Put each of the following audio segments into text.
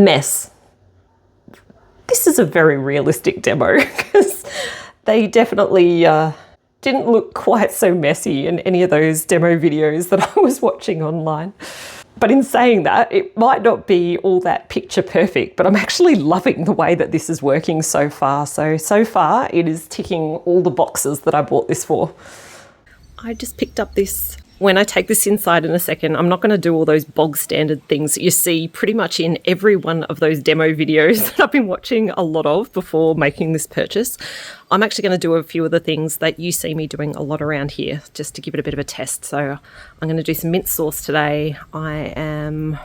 Mess. This is a very realistic demo because they definitely didn't look quite so messy in any of those demo videos that I was watching online. But in saying that, it might not be all that picture perfect, but I'm actually loving the way that this is working so far. So far it is ticking all the boxes that I bought this for. I just picked up this. When I take this inside in a second, I'm not going to do all those bog standard things that you see pretty much in every one of those demo videos that I've been watching a lot of before making this purchase. I'm actually going to do a few of the things that you see me doing a lot around here, just to give it a bit of a test. So I'm going to do some mint sauce today. I'm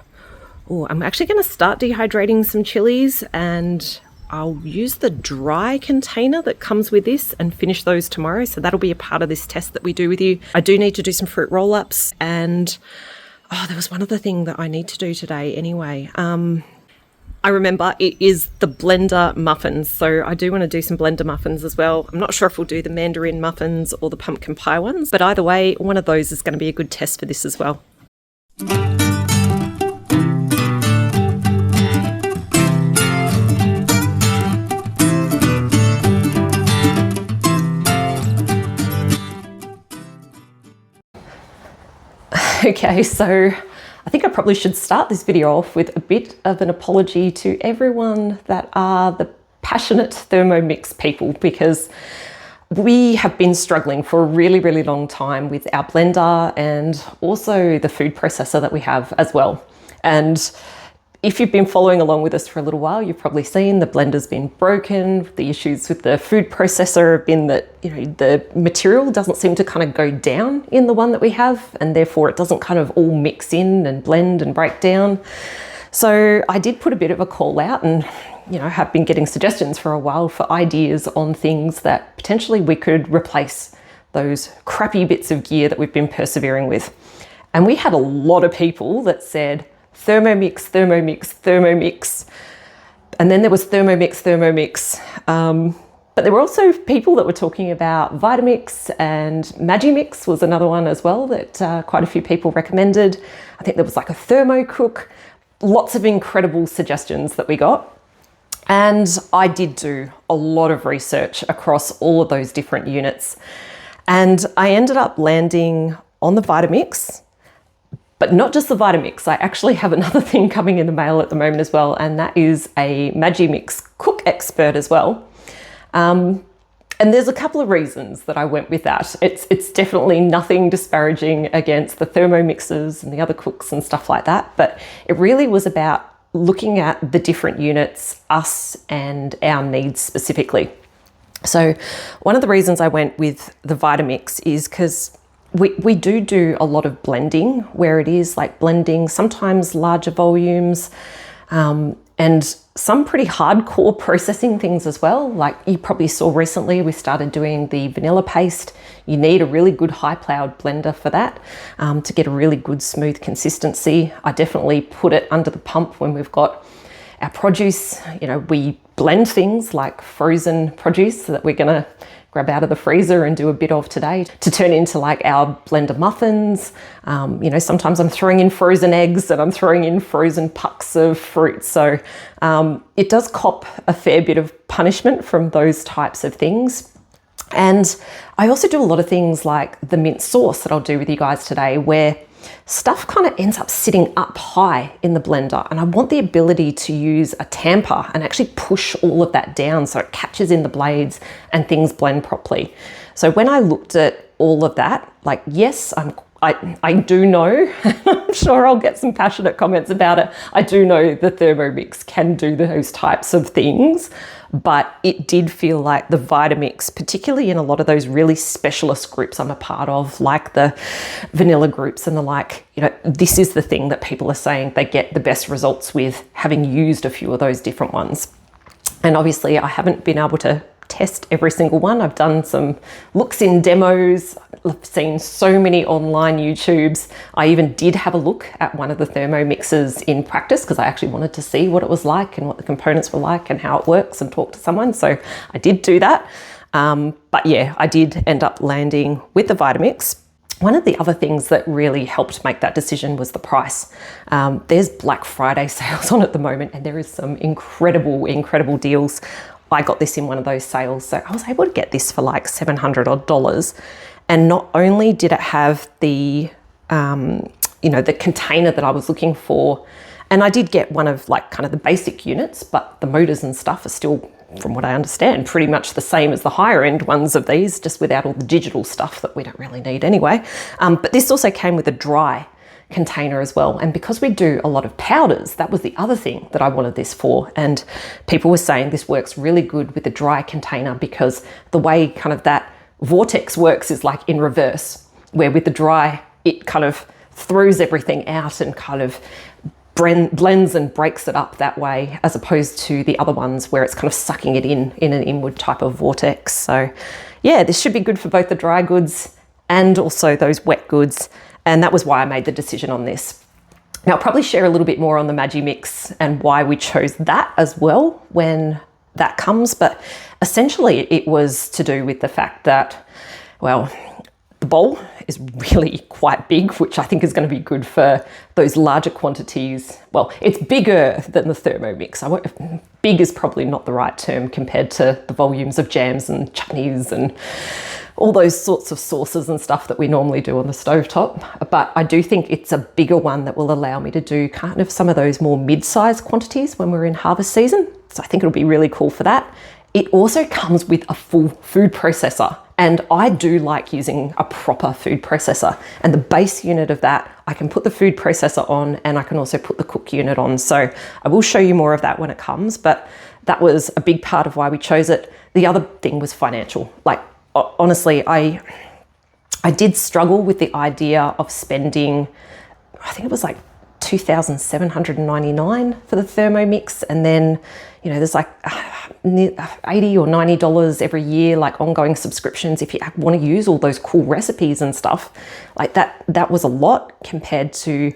actually going to start dehydrating some chilies, and I'll use the dry container that comes with this and finish those tomorrow. So that'll be a part of this test that we do with you. I do need to do some fruit roll-ups, and there was one other thing that I need to do today anyway. I remember it is the blender muffins. So I do want to do some blender muffins as well. I'm not sure if we'll do the mandarin muffins or the pumpkin pie ones, but either way, one of those is going to be a good test for this as well. Okay, so I think I probably should start this video off with a bit of an apology to everyone that are the passionate Thermomix people, because we have been struggling for a really, really long time with our blender and also the food processor that we have as well. And if you've been following along with us for a little while, you've probably seen the blender's been broken. The issues with the food processor have been that, the material doesn't seem to kind of go down in the one that we have, and therefore it doesn't kind of all mix in and blend and break down. So I did put a bit of a call out and, have been getting suggestions for a while for ideas on things that potentially we could replace those crappy bits of gear that we've been persevering with. And we had a lot of people that said, Thermomix, Thermomix, Thermomix. And then there was Thermomix, Thermomix. But there were also people that were talking about Vitamix, and Magimix was another one as well that quite a few people recommended. I think there was like a thermo cook. Lots of incredible suggestions that we got. And I did do a lot of research across all of those different units. And I ended up landing on the Vitamix. But not just the Vitamix, I actually have another thing coming in the mail at the moment as well, and that is a Magimix Cook Expert as well. And there's a couple of reasons that I went with that. It's definitely nothing disparaging against the Thermomixes and the other cooks and stuff like that, but it really was about looking at the different units, us and our needs specifically. So one of the reasons I went with the Vitamix is because we do a lot of blending, where it is like blending sometimes larger volumes and some pretty hardcore processing things as well. Like you probably saw recently, we started doing the vanilla paste. You need a really good high powered blender for that to get a really good smooth consistency. I definitely put it under the pump when we've got our produce. We blend things like frozen produce that we're gonna grab out of the freezer and do a bit of today to turn into like our blender muffins. Sometimes I'm throwing in frozen eggs and I'm throwing in frozen pucks of fruit. So it does cop a fair bit of punishment from those types of things. And I also do a lot of things like the mint sauce that I'll do with you guys today, where stuff kind of ends up sitting up high in the blender, and I want the ability to use a tamper and actually push all of that down so it catches in the blades and things blend properly. So when I looked at all of that, like, yes, I do know, I'm sure I'll get some passionate comments about it. I do know the Thermomix can do those types of things, but it did feel like the Vitamix, particularly in a lot of those really specialist groups I'm a part of, like the vanilla groups and the like, this is the thing that people are saying they get the best results with, having used a few of those different ones. And obviously I haven't been able to test every single one. I've done some looks in demos. I've seen so many online YouTubes. I even did have a look at one of the Thermomixes in practice because I actually wanted to see what it was like and what the components were like and how it works and talk to someone. So I did do that. But yeah, I did end up landing with the Vitamix. One of the other things that really helped make that decision was the price. There's Black Friday sales on at the moment, and there is some incredible deals. I got this in one of those sales, so I was able to get this for like $700 odd. And not only did it have the, the container that I was looking for, and I did get one of like kind of the basic units, but the motors and stuff are still, from what I understand, pretty much the same as the higher end ones of these, just without all the digital stuff that we don't really need anyway. But this also came with a dry container as well. And because we do a lot of powders, that was the other thing that I wanted this for. And people were saying this works really good with the dry container, because the way kind of that vortex works is like in reverse, where with the dry, it kind of throws everything out and kind of blends and breaks it up that way, as opposed to the other ones where it's kind of sucking it in an inward type of vortex. So yeah, this should be good for both the dry goods and also those wet goods. And that was why I made the decision on this. Now I'll probably share a little bit more on the Magimix and why we chose that as well when that comes. But essentially it was to do with the fact that, well, the bowl is really quite big, which I think is going to be good for those larger quantities. Well, it's bigger than the Thermomix. Big is probably not the right term compared to the volumes of jams and chutneys and all those sorts of sauces and stuff that we normally do on the stovetop. But I do think it's a bigger one that will allow me to do kind of some of those more mid-sized quantities when we're in harvest season. So I think it'll be really cool for that. It also comes with a full food processor, and I do like using a proper food processor. And the base unit of that, I can put the food processor on, and I can also put the cook unit on. So I will show you more of that when it comes, but that was a big part of why we chose it. The other thing was financial. Like, honestly, I did struggle with the idea of spending, I think it was like $2,799 for the Thermomix, and then there's like $80 or $90 every year, like ongoing subscriptions if you want to use all those cool recipes and stuff like that. That was a lot compared to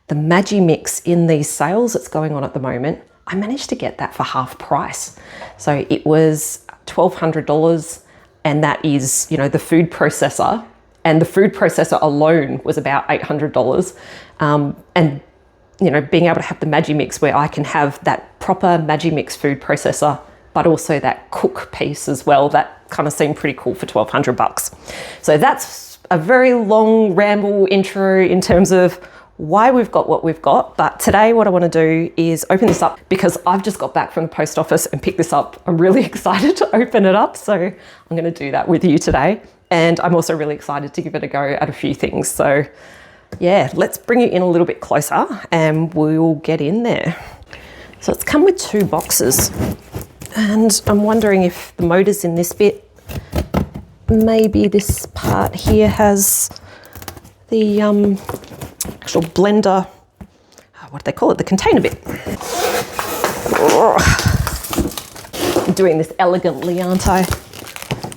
the Magimix in these sales that's going on at the moment. I managed to get that for half price, so it was $1,200, and that is the food processor, and the food processor alone was about $800. And being able to have the Magimix where I can have that proper Magimix food processor, but also that cook piece as well, that kind of seemed pretty cool for $1,200. So that's a very long ramble intro in terms of why we've got what we've got. But today what I want to do is open this up, because I've just got back from the post office and picked this up. I'm really excited to open it up, so I'm going to do that with you today. And I'm also really excited to give it a go at a few things. So yeah, let's bring it in a little bit closer and we'll get in there. So it's come with 2 boxes, and I'm wondering if the motor's in this bit. Maybe this part here has the actual blender, what do they call it? The container bit. I'm doing this elegantly, aren't I?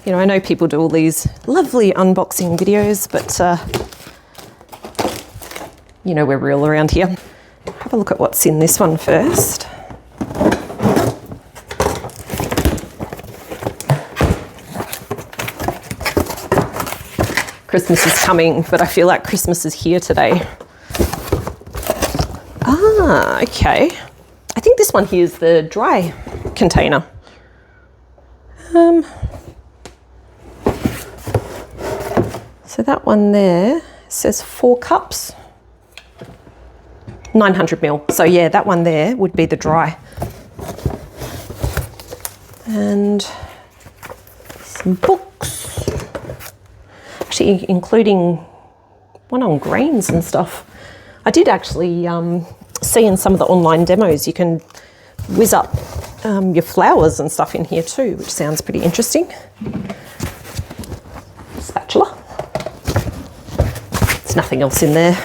I know people do all these lovely unboxing videos, but we're real around here. Have a look at what's in this one first. Christmas is coming, but I feel like Christmas is here today. Ah, okay. I think this one here is the dry container. So that one there says 4 cups, 900 ml. So yeah, that one there would be the dry. And some books, actually including one on greens and stuff. I did actually see in some of the online demos you can whiz up your flowers and stuff in here too, which sounds pretty interesting. Spatula. There's nothing else in there.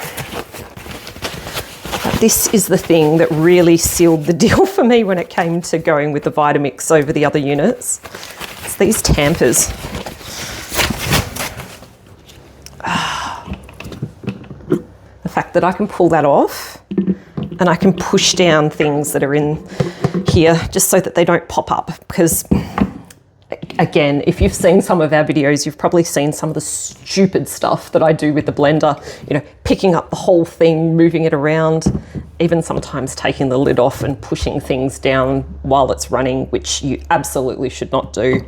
But this is the thing that really sealed the deal for me when it came to going with the Vitamix over the other units. It's these tampers. The fact that I can pull that off and I can push down things that are in here just so that they don't pop up, because Again, if you've seen some of our videos, you've probably seen some of the stupid stuff that I do with the blender, you know, picking up the whole thing, moving it around, even sometimes taking the lid off and pushing things down while it's running, which you absolutely should not do.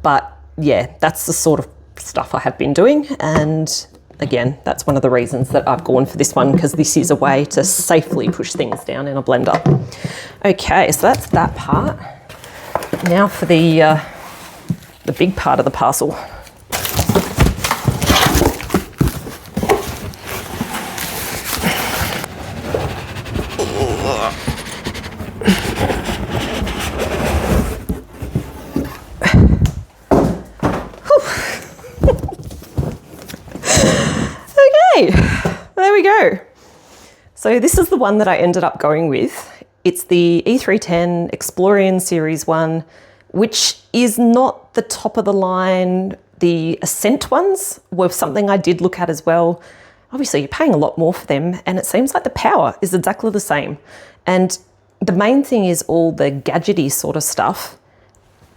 But yeah, that's the sort of stuff I have been doing. And again, that's one of the reasons that I've gone for this one, because this is a way to safely push things down in a blender. Okay, so that's that part. Now for the big part of the parcel. Okay, there we go. So this is the one that I ended up going with. It's the E310 Explorian Series 1, which is not the top of the line. The Ascent ones were something I did look at as well. Obviously, you're paying a lot more for them, and it seems like the power is exactly the same. And the main thing is all the gadgety sort of stuff.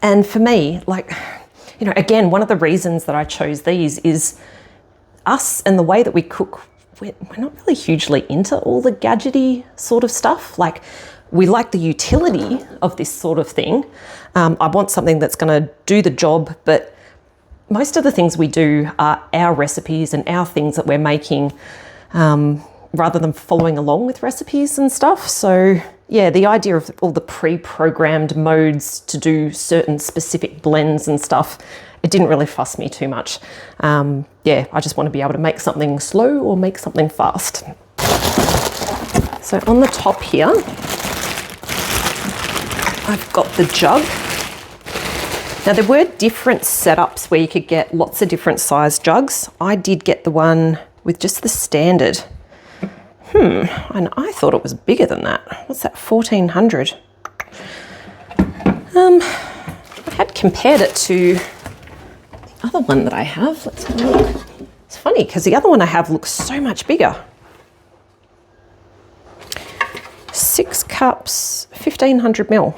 And for me, like, you know, again, one of the reasons that I chose these is us and the way that we cook. We're not really hugely into all the gadgety sort of stuff. Like, we like the utility of this sort of thing. I want something that's going to do the job, but most of the things we do are our recipes and our things that we're making, rather than following along with recipes and stuff. So yeah, the idea of all the pre-programmed modes to do certain specific blends and stuff, it didn't really fuss me too much. Yeah, I just want to be able to make something slow or make something fast. So on the top here, I've got the jug. Now there were different setups where you could get lots of different size jugs. I did get the one with just the standard. And I thought it was bigger than that. What's that, 1400? I had compared it to the other one that I have. Let's have a look. It's funny because the other one I have looks so much bigger. 6 cups, 1500 ml.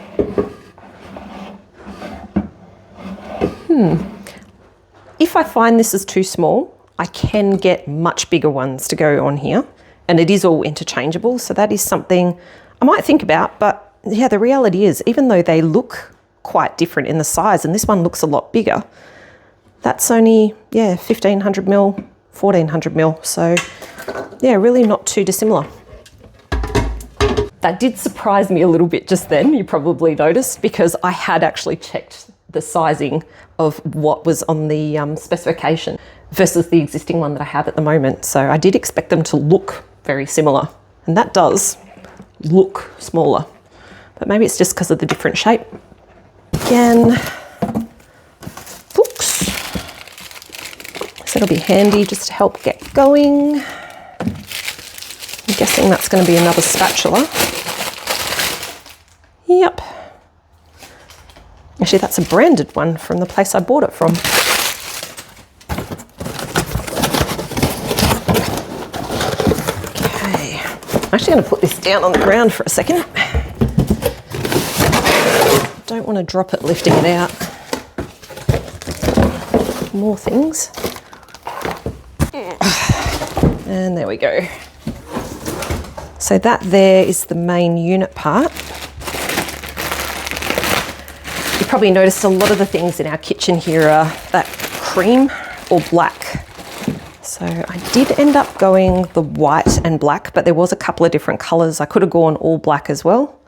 If I find this is too small, I can get much bigger ones to go on here, and it is all interchangeable. So that is something I might think about, but yeah, the reality is, even though they look quite different in the size, and this one looks a lot bigger, that's only, yeah, 1500 ml, 1400 ml. So yeah, really not too dissimilar. That did surprise me a little bit just then, you probably noticed, because I had actually checked the sizing of what was on the specification versus the existing one that I have at the moment. So I did expect them to look very similar, and that does look smaller, but maybe it's just because of the different shape. Again, books. So it'll be handy just to help get going. I'm guessing that's going to be another spatula. Yep. Actually, that's a branded one from the place I bought it from. Okay, I'm actually going to put this down on the ground for a second. Don't want to drop it lifting it out. More things. And there we go. So that there is the main unit part. You probably noticed a lot of the things in our kitchen here are that cream or black. So I did end up going the white and black, but there was a couple of different colours. I could have gone all black as well.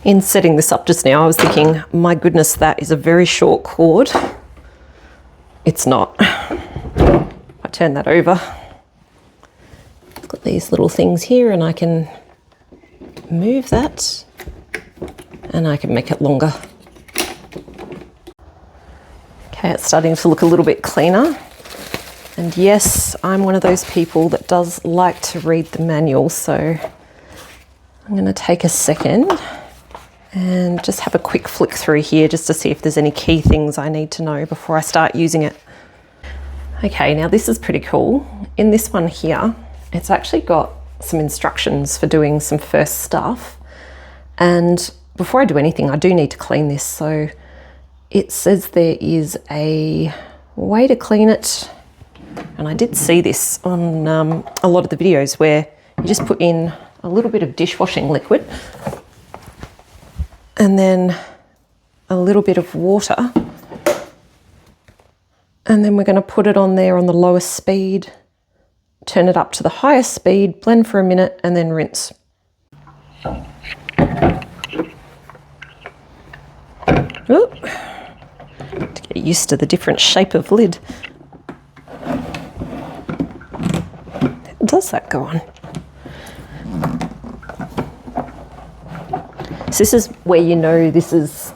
In setting this up just now, I was thinking, my goodness, that is a very short cord. It's not. I turn that over. I've got these little things here, and I can move that, and I can make it longer. Okay, it's starting to look a little bit cleaner. And yes, I'm one of those people that does like to read the manual, so I'm I'm going to take a second and just have a quick flick through here just to see if there's any key things I need to know before I start using it. Okay, now this is pretty cool. In this one here, it's actually got some instructions for doing some first stuff. And before I do anything, I do need to clean this. So it says there is a way to clean it. And I did see this on a lot of the videos where you just put in a little bit of dishwashing liquid and then a little bit of water. And then we're going to put it on there on the lowest speed, turn it up to the highest speed, blend for a minute, and then rinse. Ooh. To get used to the different shape of lid. How does that go on? So this is where you know this is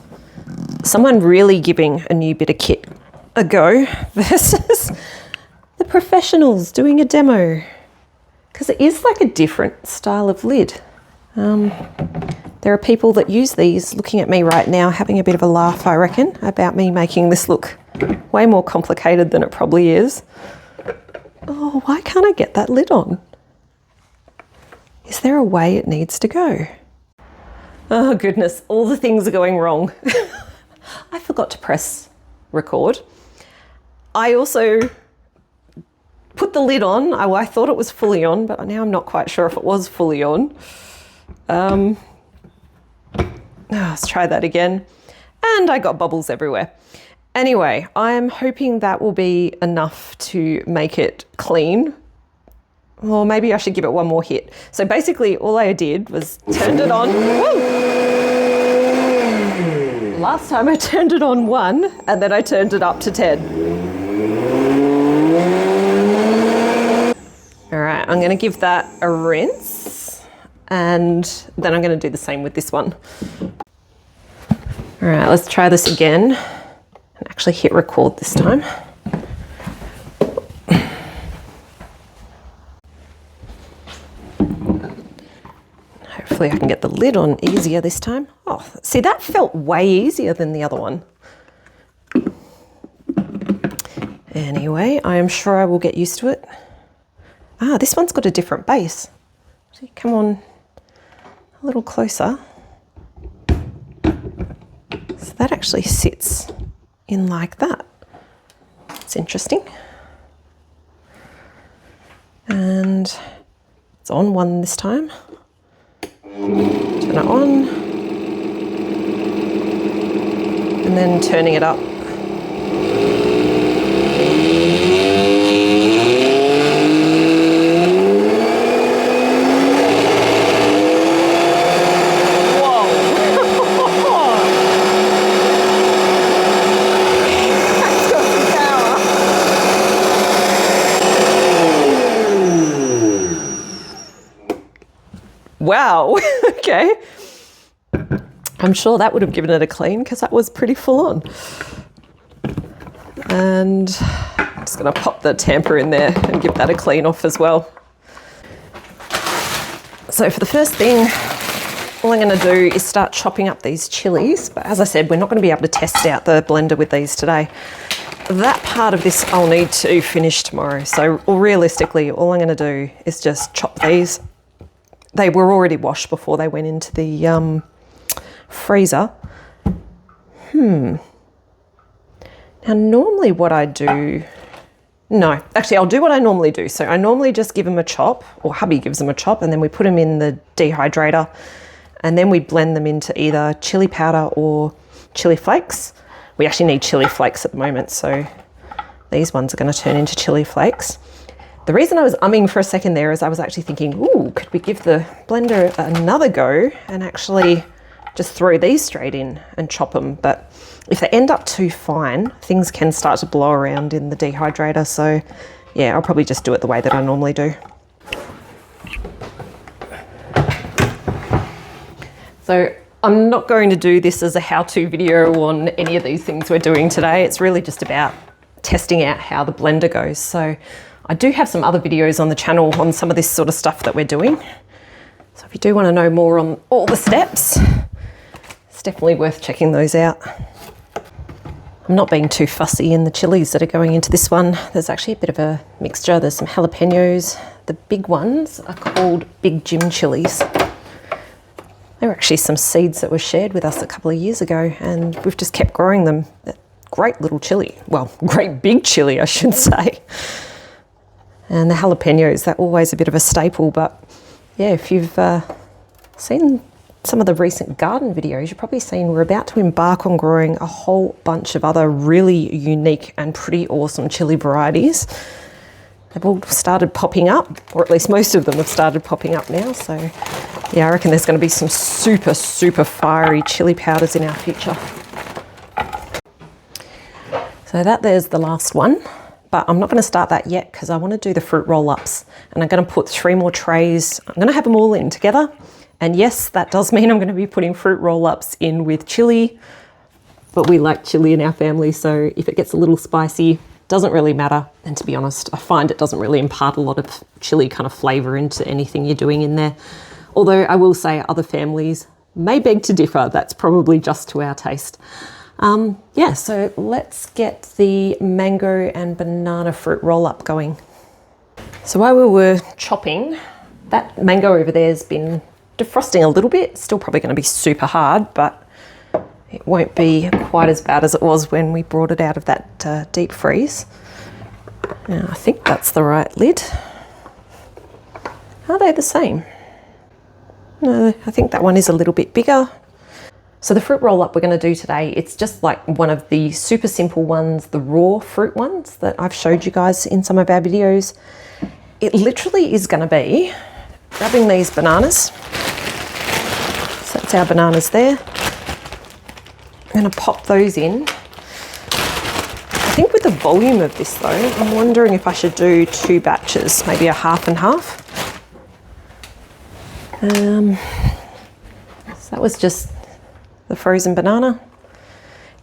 someone really giving a new bit of kit a go versus the professionals doing a demo, because it is like a different style of lid. There are people that use these looking at me right now having a bit of a laugh, I reckon, about me making this look way more complicated than it probably is. Oh, why can't I get that lid on? Is there a way it needs to go? Oh goodness, all the things are going wrong. I forgot to press record. I also put the lid on. I thought it was fully on, but now I'm not quite sure if it was fully on. Let's try that again. And I got bubbles everywhere. Anyway, I'm hoping that will be enough to make it clean. Or maybe I should give it one more hit. So basically all I did was turned it on. Woo! Last time I turned it on 1 and then I turned it up to 10. All right, I'm gonna give that a rinse and then I'm gonna do the same with this one. All right, let's try this again and actually hit record this time. Hopefully I can get the lid on easier this time. Oh, see, that felt way easier than the other one. Anyway, I am sure I will get used to it. Ah, this one's got a different base. See, come on a little closer. So that actually sits in like that. It's interesting. And it's on 1 this time. Turn it on. And then turning it up. Wow, okay. I'm sure that would have given it a clean because that was pretty full on. And I'm just going to pop the tamper in there and give that a clean off as well. So for the first thing, all I'm going to do is start chopping up these chilies. But as I said, we're not going to be able to test out the blender with these today. That part of this I'll need to finish tomorrow. So realistically, all I'm going to do is just chop these. They were already washed before they went into the freezer. Now normally what I do, no, actually I'll do what I normally do. So I normally just give them a chop, or hubby gives them a chop, and then we put them in the dehydrator and then we blend them into either chili powder or chili flakes. We actually need chili flakes at the moment, so these ones are going to turn into chili flakes. The reason I was umming for a second there is I was actually thinking, ooh, could we give the blender another go and actually just throw these straight in and chop them? But if they end up too fine, things can start to blow around in the dehydrator. So yeah, I'll probably just do it the way that I normally do. So I'm not going to do this as a how-to video on any of these things we're doing today. It's really just about testing out how the blender goes. So I do have some other videos on the channel on some of this sort of stuff that we're doing. So if you do want to know more on all the steps, it's definitely worth checking those out. I'm not being too fussy in the chilies that are going into this one. There's actually a bit of a mixture. There's some jalapenos. The big ones are called Big Jim chilies. They were actually some seeds that were shared with us a couple of years ago, and we've just kept growing them. Great little chili. Well, great big chili, I should say. And the jalapenos, they're always a bit of a staple, but yeah, if you've seen some of the recent garden videos, you've probably seen we're about to embark on growing a whole bunch of other really unique and pretty awesome chili varieties. They've all started popping up, or at least most of them have started popping up now. So yeah, I reckon there's going to be some super, super fiery chili powders in our future. So there's the last one, but I'm not going to start that yet because I want to do the fruit roll-ups, and I'm going to put 3 more trays. I'm going to have them all in together. And yes, that does mean I'm going to be putting fruit roll-ups in with chili, but we like chili in our family, so if it gets a little spicy, doesn't really matter. And to be honest, I find it doesn't really impart a lot of chili kind of flavour into anything you're doing in there. Although I will say other families may beg to differ. That's probably just to our taste. Yeah, so let's get the mango and banana fruit roll-up going. So while we were chopping, that mango over there has been defrosting a little bit. Still probably going to be super hard, but it won't be quite as bad as it was when we brought it out of that deep freeze. Now, I think that's the right lid. Are they the same? No, I think that one is a little bit bigger. So the fruit roll-up we're going to do today, it's just like one of the super simple ones, the raw fruit ones that I've showed you guys in some of our videos. It literally is going to be grabbing these bananas. So that's our bananas there. I'm going to pop those in. I think with the volume of this though, I'm wondering if I should do 2 batches, maybe a half and half. So that was just the frozen banana.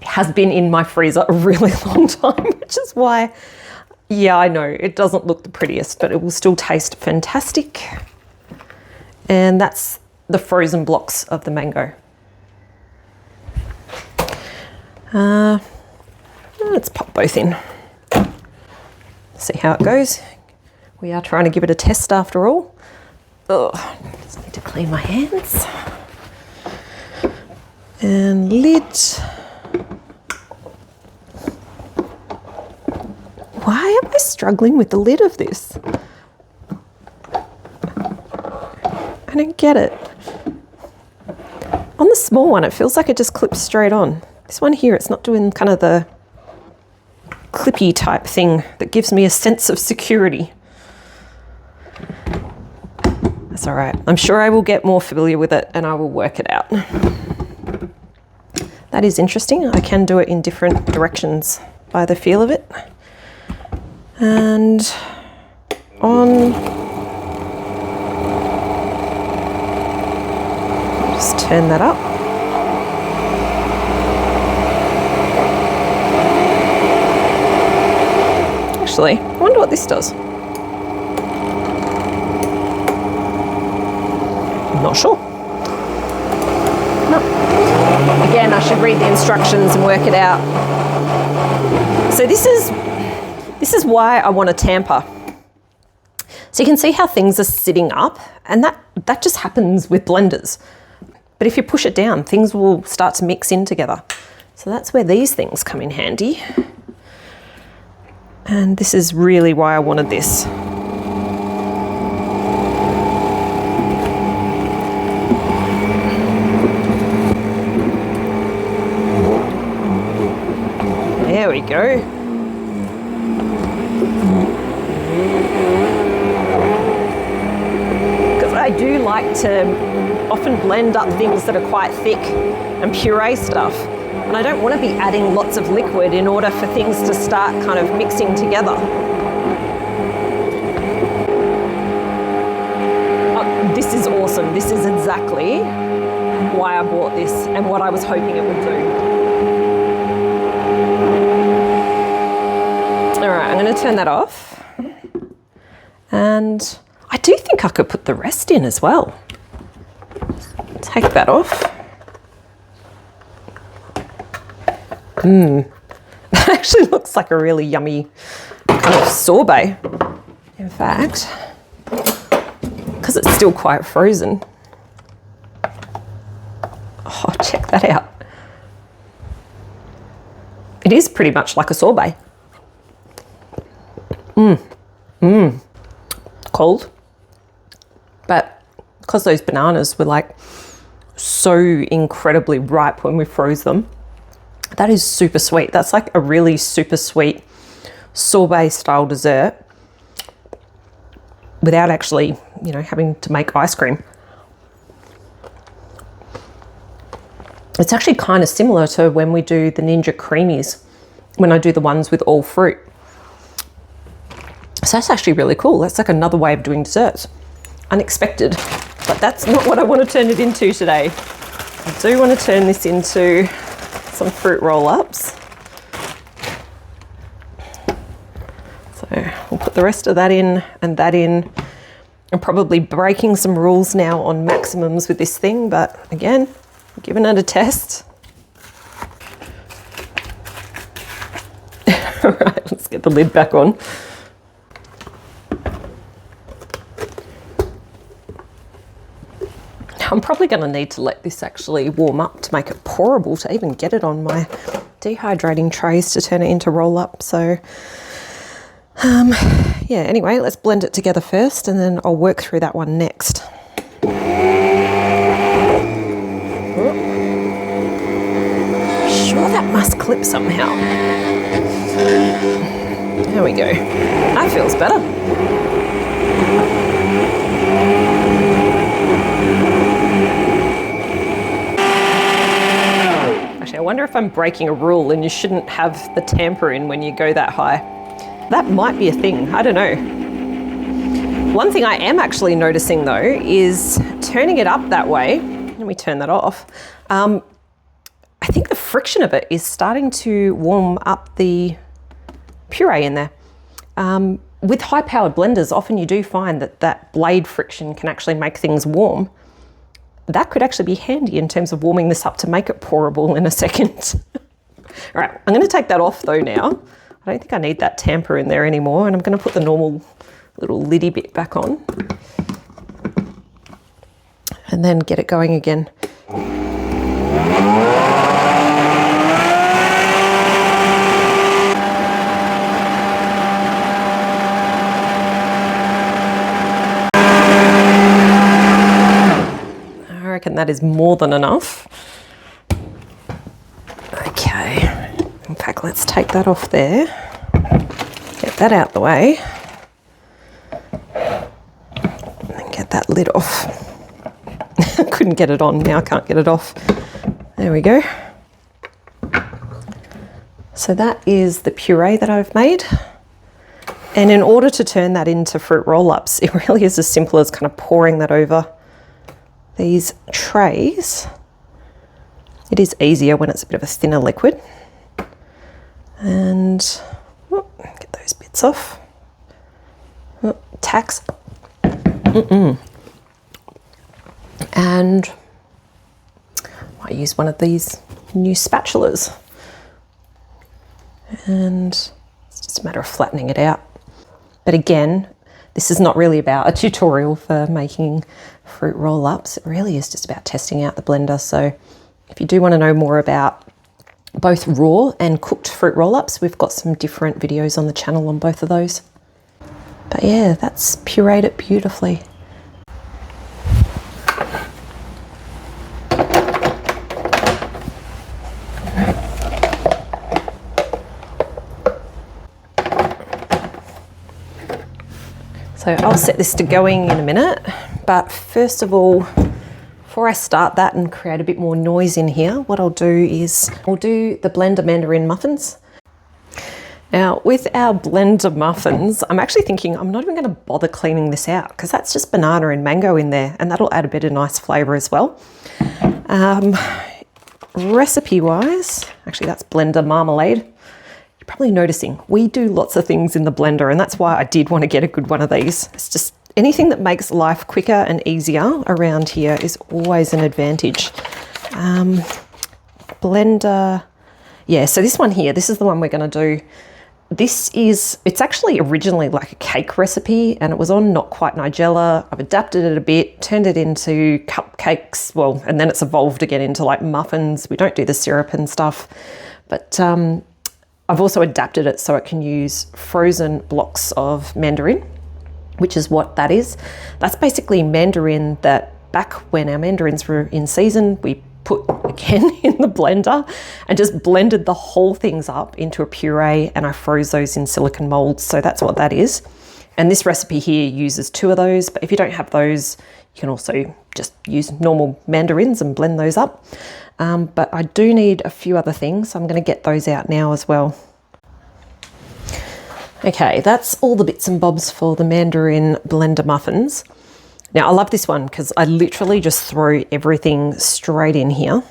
It has been in my freezer a really long time, which is why, yeah, I know it doesn't look the prettiest, but it will still taste fantastic. And that's the frozen blocks of the mango. Let's pop both in. See how it goes. We are trying to give it a test after all. Oh, just need to clean my hands. And lid. Why am I struggling with the lid of this? I don't get it. On the small one, it feels like it just clips straight on. This one here, it's not doing kind of the clippy type thing that gives me a sense of security. That's all right. I'm sure I will get more familiar with it and I will work it out. That is interesting. I can do it in different directions by the feel of it. And on. Just turn that up. Actually, I wonder what this does. I'm not sure. No. Again, I should read the instructions and work it out. So this is why I want a tamper. So you can see how things are sitting up, and that just happens with blenders. But if you push it down, things will start to mix in together. So that's where these things come in handy. And this is really why I wanted this. There we go. Because I do like to often blend up things that are quite thick and puree stuff. And I don't want to be adding lots of liquid in order for things to start kind of mixing together. Oh, this is awesome. This is exactly why I bought this and what I was hoping it would do. All right, I'm going to turn that off. And I do think I could put the rest in as well. take that off. That actually looks like a really yummy kind of sorbet. In fact, because it's still quite frozen. Oh, check that out. It is pretty much like a sorbet. Cold. But because those bananas were like so incredibly ripe when we froze them, that is super sweet. That's like a really super sweet sorbet style dessert without actually, you know, having to make ice cream. It's actually kind of similar to when we do the Ninja Creamies, when I do the ones with all fruit. So that's actually really cool. That's like another way of doing desserts. Unexpected, but that's not what I want to turn it into today. I do want to turn this into some fruit roll-ups. So we'll put the rest of that in and that in. I'm probably breaking some rules now on maximums with this thing, but again, giving it a test. All right, let's get the lid back on. I'm probably going to need to let this actually warm up to make it pourable to even get it on my dehydrating trays to turn it into roll-up. So yeah, anyway, let's blend it together first and then I'll work through that one next. Sure, that must clip somehow. There we go. That feels better. Actually, I wonder if I'm breaking a rule and you shouldn't have the tamper in when you go that high. That might be a thing, I don't know. One thing I am actually noticing though is turning it up that way, let me turn that off, I think the friction of it is starting to warm up the puree in there. With high-powered blenders, often you do find that that blade friction can actually make things warm. That could actually be handy in terms of warming this up to make it pourable in a second. All right, I'm going to take that off though now. I don't think I need that tamper in there anymore, and I'm going to put the normal little liddy bit back on and then get it going again. I reckon that is more than enough. Okay, in fact, let's take that off there, get that out the way, and get that lid off. Couldn't get it on, now I can't get it off. There we go. So that is the puree that I've made. And in order to turn that into fruit roll-ups, it really is as simple as kind of pouring that over these trays. It is easier when it's a bit of a thinner liquid. And get those bits off. Tacks. And I use one of these new spatulas. And it's just a matter of flattening it out. But again, this is not really about a tutorial for making fruit roll-ups. It really is just about testing out the blender. So if you do want to know more about both raw and cooked fruit roll-ups, we've got some different videos on the channel on both of those. But yeah, that's pureed it beautifully. So I'll set this to going in a minute, but first of all, before I start that and create a bit more noise in here, what I'll do is I'll do the blender mandarin muffins. Now with our blender muffins, I'm actually thinking I'm not even going to bother cleaning this out because that's just banana and mango in there, and that'll add a bit of nice flavour as well. Recipe wise, actually that's blender marmalade. You're probably noticing we do lots of things in the blender, and that's why I did want to get a good one of these. It's just anything that makes life quicker and easier around here is always an advantage. Blender, yeah, so this one here, this is the one we're going to do. It's actually originally like a cake recipe, and it was on Not Quite Nigella. I've adapted it a bit, turned it into cupcakes, well, and then it's evolved again into like muffins. We don't do the syrup and stuff, but I've also adapted it so it can use frozen blocks of mandarin, which is what that is. That's basically mandarin that back when our mandarins were in season, we put again in the blender and just blended the whole things up into a puree, and I froze those in silicone molds. So that's what that is. And this recipe here uses 2 of those, but if you don't have those, you can also just use normal mandarins and blend those up. But I do need a few other things, so I'm going to get those out now as well. Okay, that's all the bits and bobs for the mandarin blender muffins. Now, I love this one because I literally just throw everything straight in here.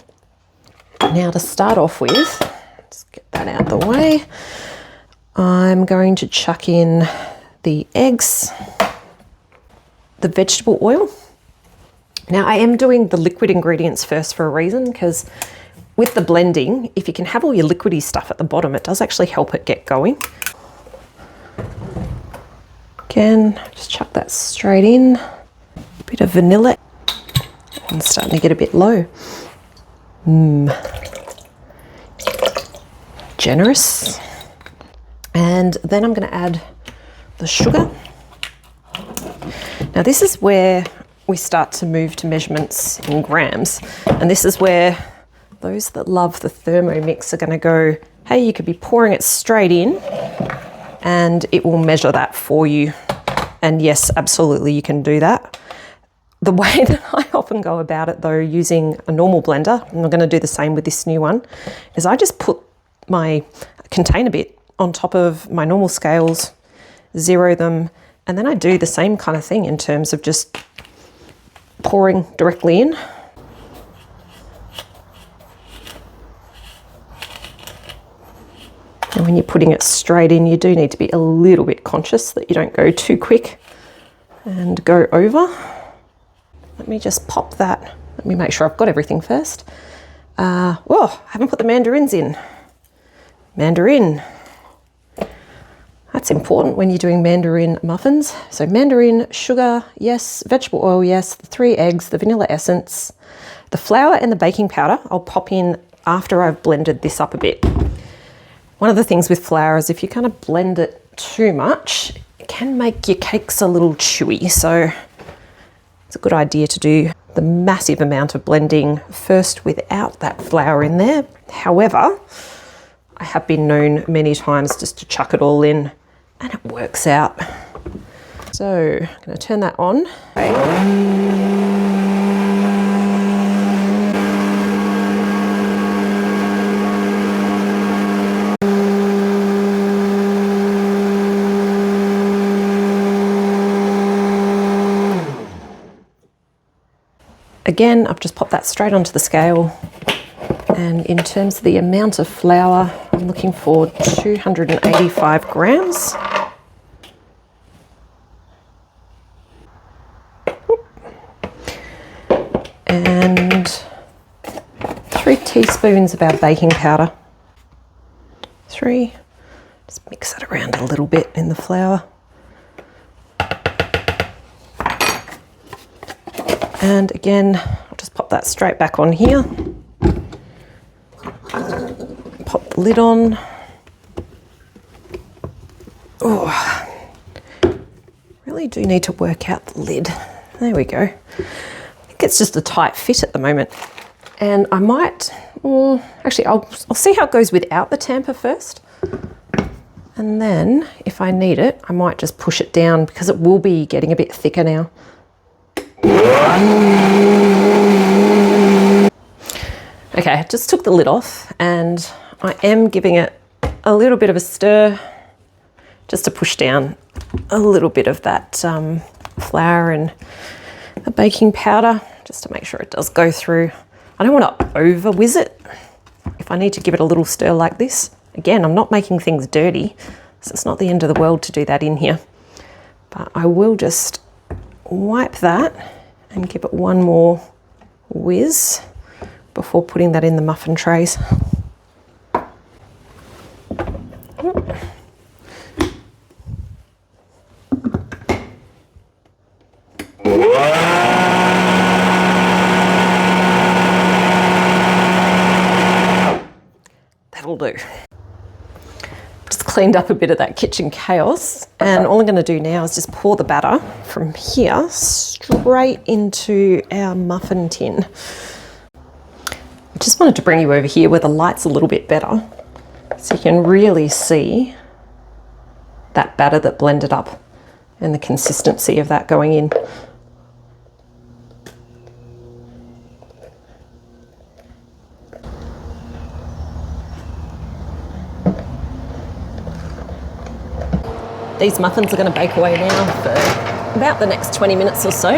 Now, to start off with, let's get that out of the way. I'm going to chuck in the eggs, the vegetable oil. Now, I am doing the liquid ingredients first for a reason, because with the blending, if you can have all your liquidy stuff at the bottom, it does actually help it get going. Again, just chuck that straight in. Bit of vanilla, and starting to get a bit low. Generous. And then I'm going to add the sugar. Now this is where we start to move to measurements in grams, and this is where those that love the Thermomix are going to go, hey, you could be pouring it straight in and it will measure that for you. And yes, absolutely, you can do that. The way that I often go about it though, using a normal blender, and I'm going to do the same with this new one, is I just put my container bit on top of my normal scales, zero them, and then I do the same kind of thing in terms of just pouring directly in. And when you're putting it straight in, you do need to be a little bit conscious that you don't go too quick and go over. Let me just pop that. Let me make sure I've got everything first. I haven't put the mandarins in. Mandarin. That's important when you're doing mandarin muffins. So mandarin, sugar, yes. Vegetable oil, yes. The 3 eggs, the vanilla essence, the flour and the baking powder I'll pop in after I've blended this up a bit. One of the things with flour is if you kind of blend it too much, it can make your cakes a little chewy. So it's a good idea to do the massive amount of blending first without that flour in there. However, I have been known many times just to chuck it all in and it works out. So I'm going to turn that on. Again, I've just popped that straight onto the scale. And in terms of the amount of flour, I'm looking for 285 grams. And 3 teaspoons of our baking powder. 3. Just mix that around a little bit in the flour. And again, I'll just pop that straight back on here. Pop the lid on. Oh, really do need to work out the lid. There we go. I think it's just a tight fit at the moment. And I might, actually I'll see how it goes without the tamper first. And then if I need it, I might just push it down because it will be getting a bit thicker now. Okay, I just took the lid off and I am giving it a little bit of a stir just to push down a little bit of that flour and the baking powder just to make sure it does go through. I don't want to over whiz it. If I need to give it a little stir like this, again, I'm not making things dirty, so it's not the end of the world to do that in here. But I will just wipe that and give it one more whiz before putting that in the muffin trays. That'll do. Just cleaned up a bit of that kitchen chaos, and all I'm going to do now is just pour the batter from here straight into our muffin tin. I just wanted to bring you over here where the light's a little bit better so you can really see that batter that blended up and the consistency of that going in. These muffins are going to bake away now for about the next 20 minutes or so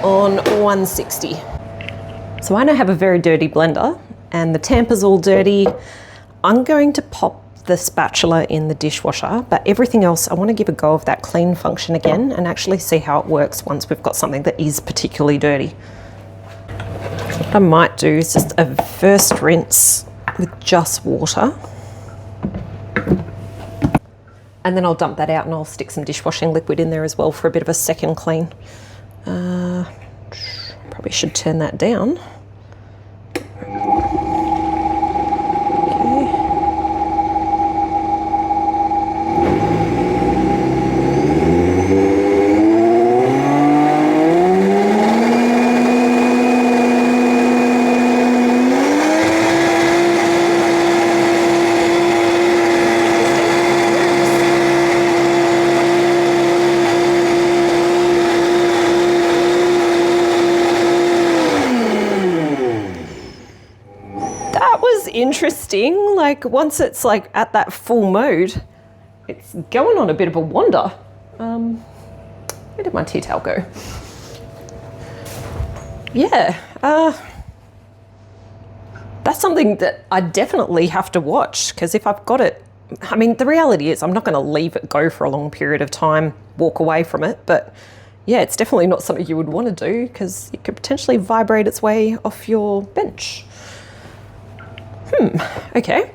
on 160. So I now have a very dirty blender and the tamper's all dirty. I'm going to pop the spatula in the dishwasher, but everything else I want to give a go of that clean function again and actually see how it works once we've got something that is particularly dirty. What I might do is just a first rinse with just water. And then I'll dump that out and I'll stick some dishwashing liquid in there as well for a bit of a second clean. Probably should turn that down. Interesting, like once it's like at that full mode, it's going on a bit of a wander. Where did my tea towel go? Yeah, that's something that I definitely have to watch, because if I've got it, I mean, the reality is I'm not going to leave it go for a long period of time, walk away from it, but yeah, it's definitely not something you would want to do because it could potentially vibrate its way off your bench. Okay,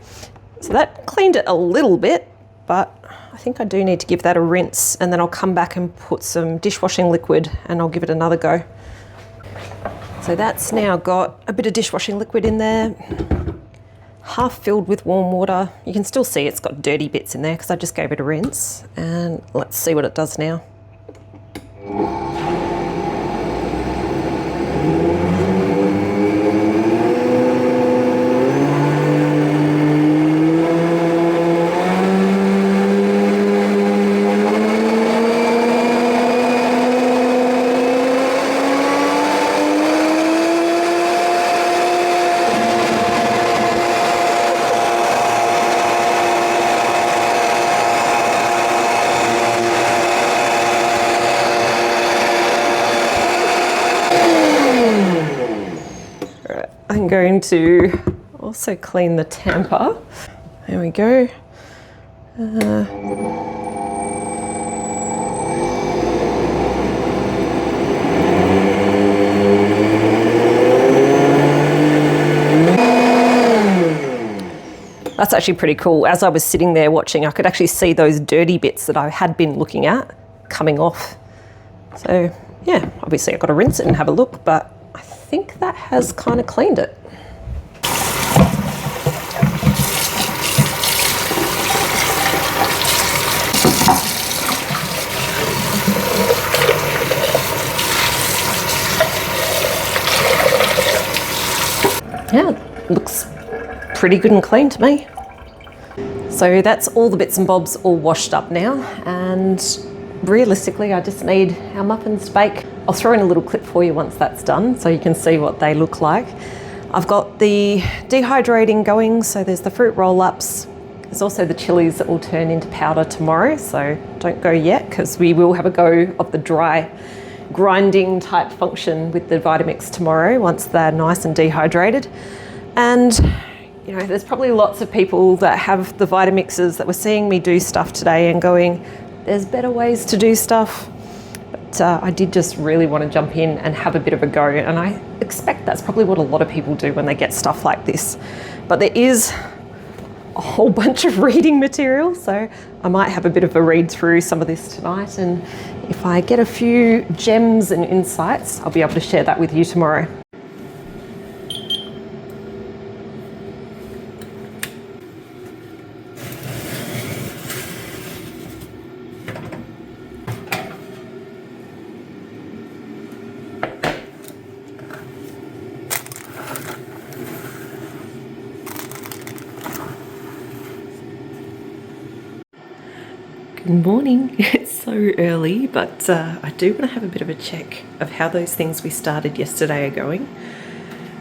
so that cleaned it a little bit, but I think I do need to give that a rinse, and then I'll come back and put some dishwashing liquid and I'll give it another go. So that's now got a bit of dishwashing liquid in there, half filled with warm water. You can still see it's got dirty bits in there because I just gave it a rinse, and let's see what it does now. I'm going to also clean the tamper. There we go. That's actually pretty cool. As I was sitting there watching, I could actually see those dirty bits that I had been looking at coming off. So yeah, obviously I've got to rinse it and have a look, but I think that has kind of cleaned it. Yeah, looks pretty good and clean to me. So that's all the bits and bobs all washed up now, and realistically I just need our muffins to bake. I'll throw in a little clip for you once that's done so you can see what they look like. I've got the dehydrating going, so there's the fruit roll-ups. There's also the chilies that will turn into powder tomorrow, so don't go yet because we will have a go of the dry grinding type function with the Vitamix tomorrow once they're nice and dehydrated. And you know, there's probably lots of people that have the Vitamixes that were seeing me do stuff today and going, there's better ways to do stuff. But but I did just really want to jump in and have a bit of a go, and I expect that's probably what a lot of people do when they get stuff like this. But there is a whole bunch of reading material, so I might have a bit of a read through some of this tonight, and if I get a few gems and insights, I'll be able to share that with you tomorrow. Good morning. It's so early, but I do want to have a bit of a check of how those things we started yesterday are going.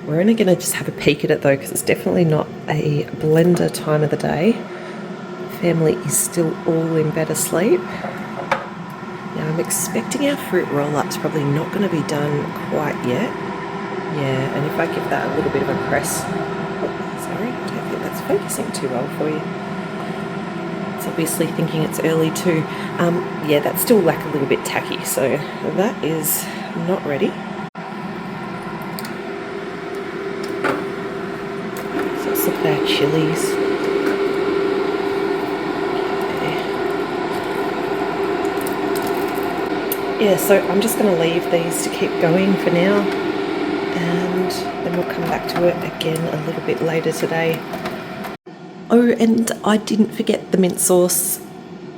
We're only going to just have a peek at it though, because it's definitely not a blender time of the day. Family is still all in bed asleep. Now I'm expecting our fruit roll-up's probably not going to be done quite yet. Yeah, and if I give that a little bit of a press... Oh, sorry, I don't think that's focusing too well for you. Obviously thinking it's early too. Yeah, that's still like a little bit tacky, so that is not ready. So let's look at our chilies. Okay. Yeah, so I'm just going to leave these to keep going for now, and then we'll come back to it again a little bit later today. Oh, and I didn't forget the mint sauce.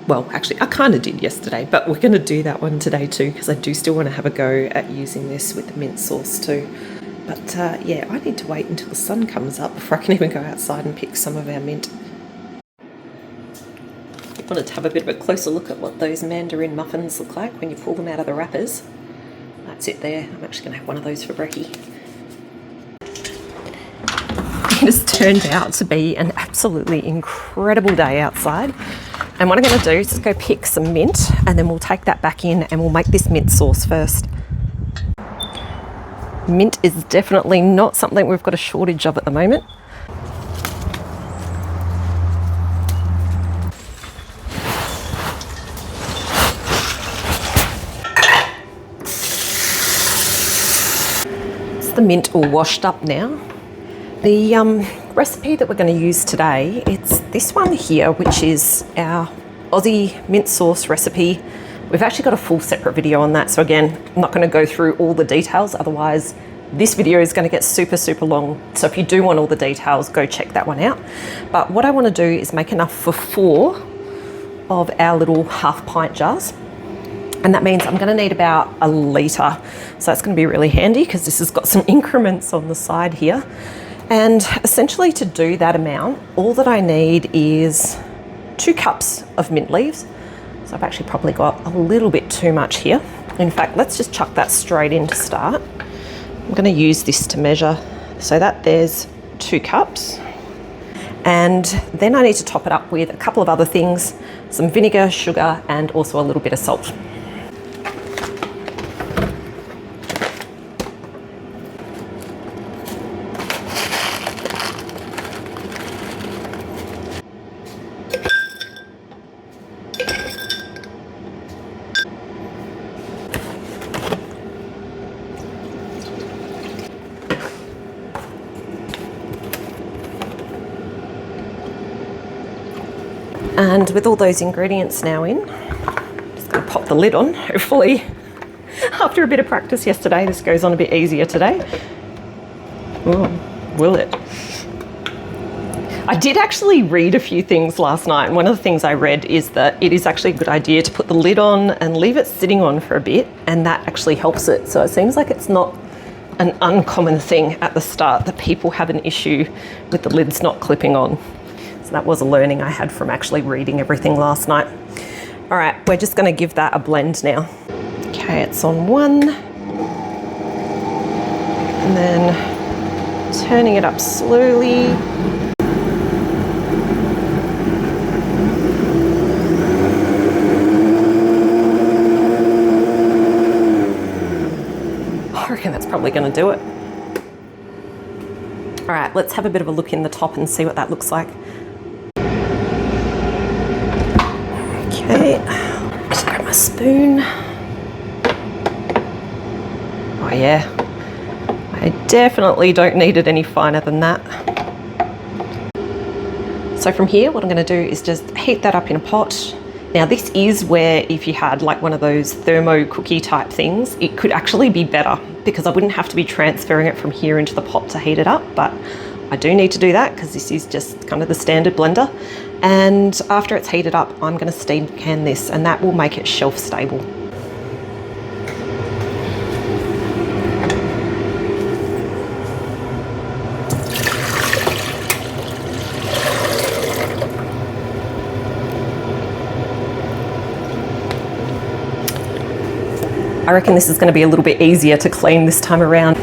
Well, actually, I kind of did yesterday, but we're going to do that one today too, because I do still want to have a go at using this with the mint sauce too. But yeah, I need to wait until the sun comes up before I can even go outside and pick some of our mint. I wanted to have a bit of a closer look at what those mandarin muffins look like when you pull them out of the wrappers. That's it there. I'm actually going to have one of those for brekkie. It has turned out to be an absolutely incredible day outside, and what I'm going to do is just go pick some mint, and then we'll take that back in and we'll make this mint sauce first. Mint is definitely not something we've got a shortage of at the moment. It's the mint all washed up now. The recipe that we're going to use today, it's this one here, which is our Aussie mint sauce recipe. We've actually got a full separate video on that, so again, I'm not going to go through all the details, otherwise this video is going to get super, super long. So if you do want all the details, go check that one out. But what I want to do is make enough for 4 of our little half-pint jars. And that means I'm going to need about 1 litre. So that's going to be really handy because this has got some increments on the side here. And essentially to do that amount, all that I need is 2 cups of mint leaves. So I've actually probably got a little bit too much here. In fact, let's just chuck that straight in to start. I'm going to use this to measure. So that there's 2 cups. And then I need to top it up with a couple of other things, some vinegar, sugar, and also a little bit of salt. And with all those ingredients now in, I'm just going to pop the lid on. Hopefully, after a bit of practice yesterday, this goes on a bit easier today. Oh, will it? I did actually read a few things last night, and one of the things I read is that it is actually a good idea to put the lid on and leave it sitting on for a bit, and that actually helps it. So it seems like it's not an uncommon thing at the start that people have an issue with the lids not clipping on. So that was a learning I had from actually reading everything last night. All right, we're just going to give that a blend now. Okay, it's on 1. And then turning it up slowly. I reckon that's probably going to do it. All right, let's have a bit of a look in the top and see what that looks like. Okay, just grab my spoon. yeah, I definitely don't need it any finer than that. So from here, what I'm going to do is just heat that up in a pot. Now this is where if you had like one of those thermo cookie type things, it could actually be better because I wouldn't have to be transferring it from here into the pot to heat it up, but I do need to do that because this is just kind of the standard blender. And after it's heated up, I'm going to steam can this, and that will make it shelf stable. I reckon this is going to be a little bit easier to clean this time around.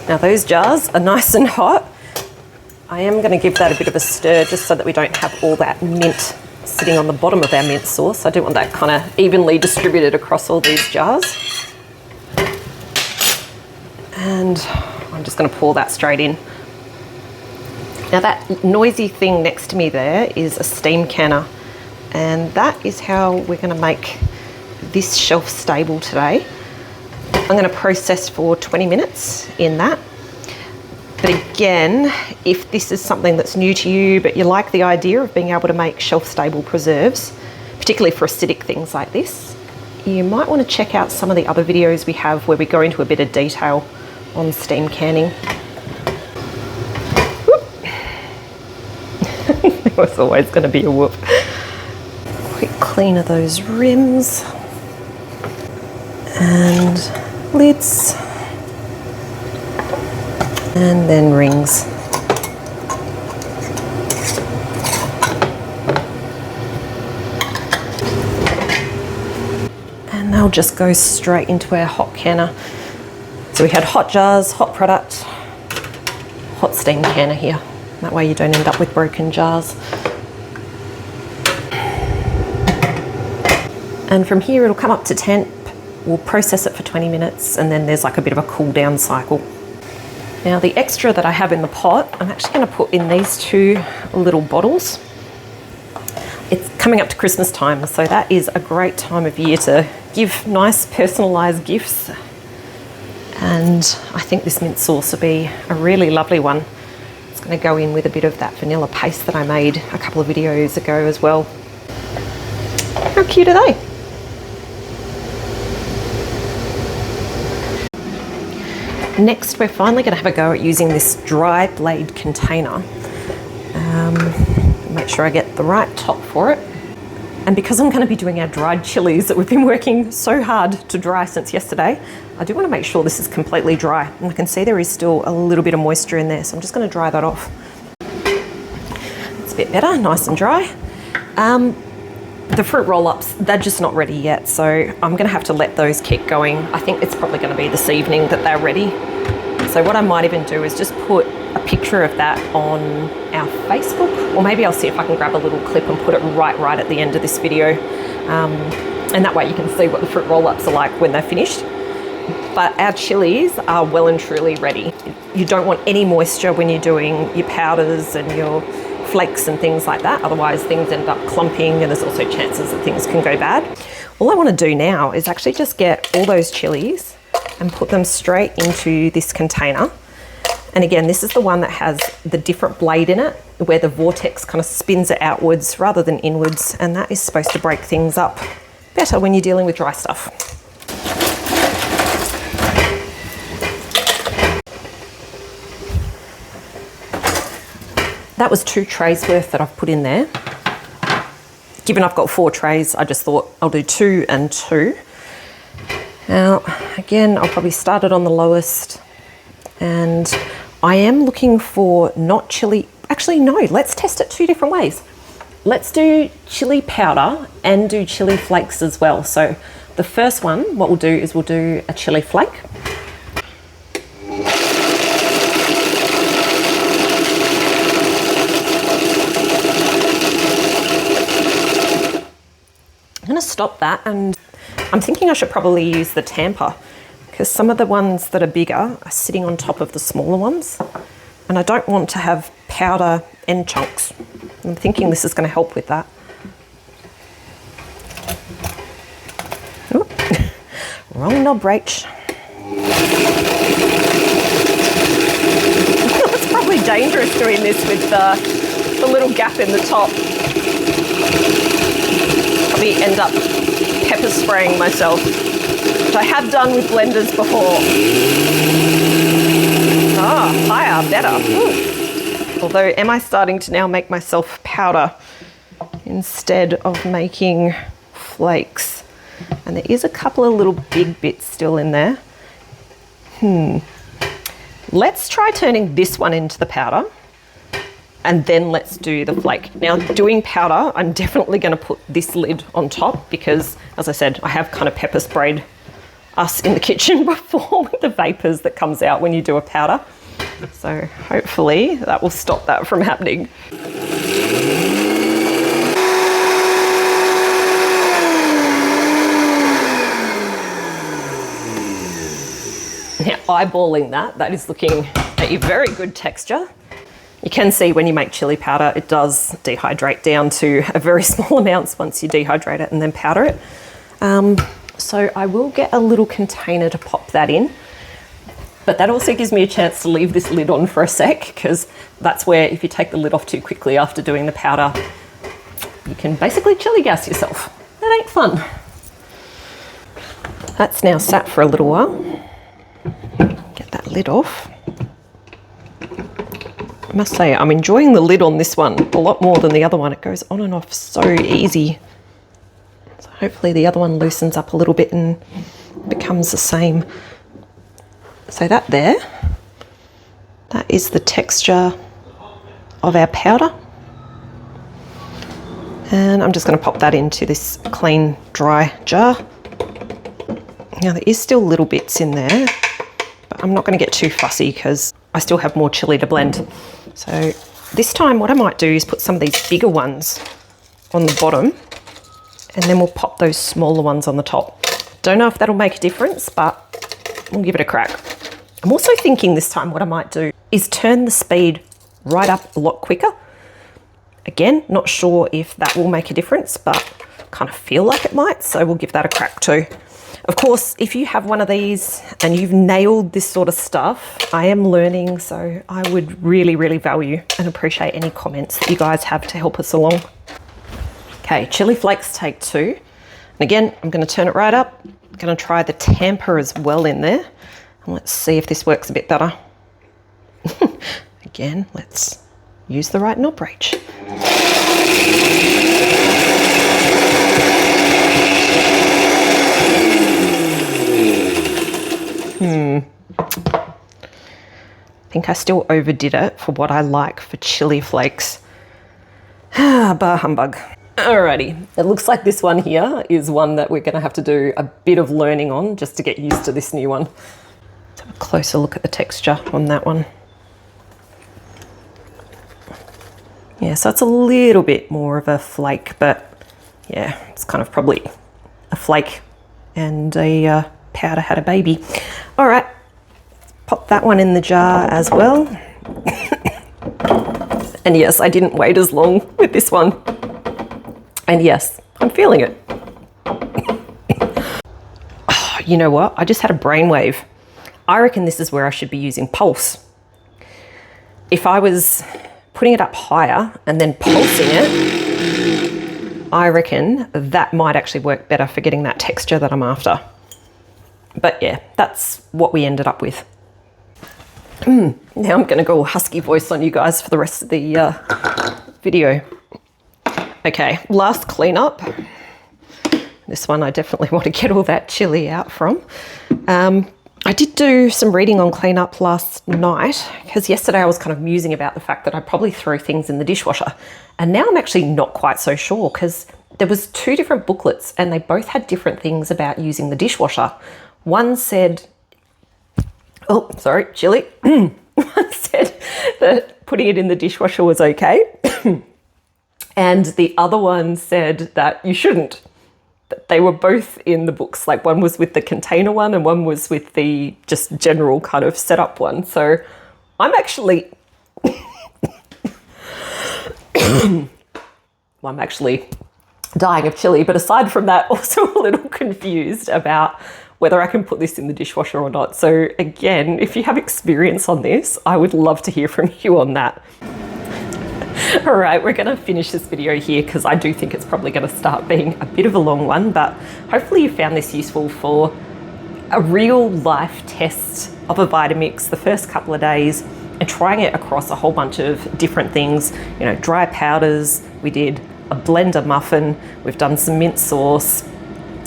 Now those jars are nice and hot. I am going to give that a bit of a stir just so that we don't have all that mint sitting on the bottom of our mint sauce. I do want that kind of evenly distributed across all these jars. And I'm just going to pour that straight in. Now that noisy thing next to me there is a steam canner, and that is how we're going to make this shelf stable today. I'm going to process for 20 minutes in that. But again, if this is something that's new to you, but you like the idea of being able to make shelf-stable preserves, particularly for acidic things like this, you might want to check out some of the other videos we have where we go into a bit of detail on steam canning. There was always going to be a whoop. Quick clean of those rims and lids. And then rings. And they'll just go straight into our hot canner. So we had hot jars, hot product, hot steam canner here. That way you don't end up with broken jars. And from here it'll come up to temp. We'll process it for 20 minutes and then there's like a bit of a cool down cycle. Now the extra that I have in the pot, I'm actually going to put in these two little bottles. It's coming up to Christmas time, so that is a great time of year to give nice personalised gifts. And I think this mint sauce will be a really lovely one. It's going to go in with a bit of that vanilla paste that I made a couple of videos ago as well. How cute are they? Next, we're finally going to have a go at using this dry blade container. Make sure I get the right top for it. And because I'm going to be doing our dried chilies that we've been working so hard to dry since yesterday, I do want to make sure this is completely dry. And I can see there is still a little bit of moisture in there, so I'm just going to dry that off. It's a bit better, nice and dry. The fruit roll-ups, they're just not ready yet, so I'm going to have to let those keep going. I think it's probably going to be this evening that they're ready. So what I might even do is just put a picture of that on our Facebook, or maybe I'll see if I can grab a little clip and put it right at the end of this video. And that way you can see what the fruit roll-ups are like when they're finished. But our chilies are well and truly ready. You don't want any moisture when you're doing your powders and your flakes and things like that, otherwise things end up clumping and there's also chances that things can go bad. All I want to do now is actually just get all those chilies and put them straight into this container. And again, this is the one that has the different blade in it, where the vortex kind of spins it outwards rather than inwards, and that is supposed to break things up better when you're dealing with dry stuff. That was 2 trays worth that I've put in there. Given I've got 4 trays, I just thought I'll do 2 and 2. Now, again, I'll probably start it on the lowest. And I am looking for not chili. Actually, no, let's test it 2 different ways. Let's do chili powder and do chili flakes as well. So the first one, what we'll do is we'll do a chili flake. I'm going to stop that, and I'm thinking I should probably use the tamper because some of the ones that are bigger are sitting on top of the smaller ones, and I don't want to have powder and chunks. I'm thinking this is going to help with that. Ooh. Wrong knob, Rach. It's probably dangerous doing this with the little gap in the top. Probably end up pepper spraying myself, which I have done with blenders before. Ah, higher, better. Ooh. Although, am I starting to now make myself powder instead of making flakes? And there is a couple of little big bits still in there. Let's try turning this one into the powder, and then let's do the flake. Now, doing powder, I'm definitely going to put this lid on top because, as I said, I have kind of pepper sprayed us in the kitchen before with the vapors that comes out when you do a powder. So hopefully that will stop that from happening. Now, eyeballing that is looking a very good texture. You can see when you make chili powder, it does dehydrate down to a very small amounts once you dehydrate it and then powder it. So I will get a little container to pop that in, but that also gives me a chance to leave this lid on for a sec, because that's where if you take the lid off too quickly after doing the powder, you can basically chili gas yourself. That ain't fun. That's now sat for a little while. Get that lid off. I must say, I'm enjoying the lid on this one a lot more than the other one. It goes on and off so easy. So hopefully the other one loosens up a little bit and becomes the same. So that is the texture of our powder. And I'm just going to pop that into this clean, dry jar. Now there is still little bits in there, but I'm not going to get too fussy because I still have more chili to blend. So this time what I might do is put some of these bigger ones on the bottom, and then we'll pop those smaller ones on the top. Don't know if that'll make a difference, but we'll give it a crack. I'm also thinking this time what I might do is turn the speed right up a lot quicker. Again, not sure if that will make a difference, but kind of feel like it might, so we'll give that a crack too. Of course, if you have one of these and you've nailed this sort of stuff, I am learning, so I would really, really value and appreciate any comments that you guys have to help us along. Okay, chili flakes take 2. And again, I'm going to turn it right up. I'm going to try the tamper as well in there. And let's see if this works a bit better. Again, let's use the right knob reach. I think I still overdid it for what I like for chili flakes. Bah humbug. Alrighty, it looks like this one here is one that we're going to have to do a bit of learning on just to get used to this new one. Let's have a closer look at the texture on that one. Yeah, so it's a little bit more of a flake, but yeah, it's kind of probably a flake and a powder had a baby. All right, pop that one in the jar as well. And yes, I didn't wait as long with this one. And yes, I'm feeling it. Oh, you know what? I just had a brainwave. I reckon this is where I should be using pulse. If I was putting it up higher and then pulsing it, I reckon that might actually work better for getting that texture that I'm after. But yeah, that's what we ended up with. Now I'm going to go husky voice on you guys for the rest of the video. Okay, last cleanup. This one I definitely want to get all that chili out from. I did do some reading on cleanup last night because yesterday I was kind of musing about the fact that I probably throw things in the dishwasher. And now I'm actually not quite so sure because there was 2 different booklets and they both had different things about using the dishwasher. One said, oh, sorry, chili. One said that putting it in the dishwasher was okay. And the other one said that you shouldn't. They were both in the books. Like one was with the container one and one was with the just general kind of setup one. So I'm actually, I'm actually dying of chili, but aside from that, also a little confused about whether I can put this in the dishwasher or not. So again, if you have experience on this, I would love to hear from you on that. All right, we're gonna finish this video here because I do think it's probably gonna start being a bit of a long one, but hopefully you found this useful for a real life test of a Vitamix the first couple of days and trying it across a whole bunch of different things. You know, dry powders, we did a blender muffin, we've done some mint sauce,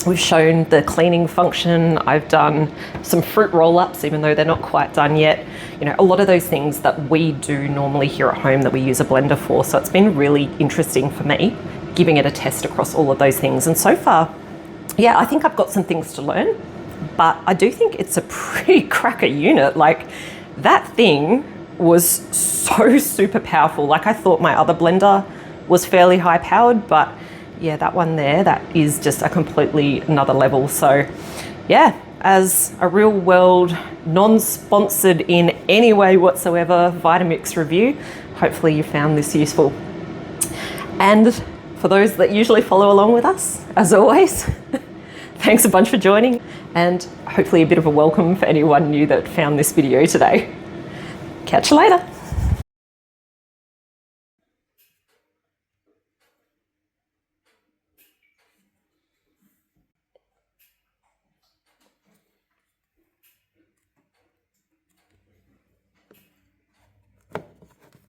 we've shown the cleaning function, I've done some fruit roll-ups, even though they're not quite done yet. You know, a lot of those things that we do normally here at home that we use a blender for. So it's been really interesting for me, giving it a test across all of those things. And so far, yeah, I think I've got some things to learn, but I do think it's a pretty cracker unit. Like that thing was so super powerful. Like I thought my other blender was fairly high powered, but yeah, that one there, that is just a completely another level. So yeah, as a real world, non-sponsored in any way whatsoever Vitamix review, hopefully you found this useful. And for those that usually follow along with us, as always, thanks a bunch for joining, and hopefully a bit of a welcome for anyone new that found this video today. Catch you later.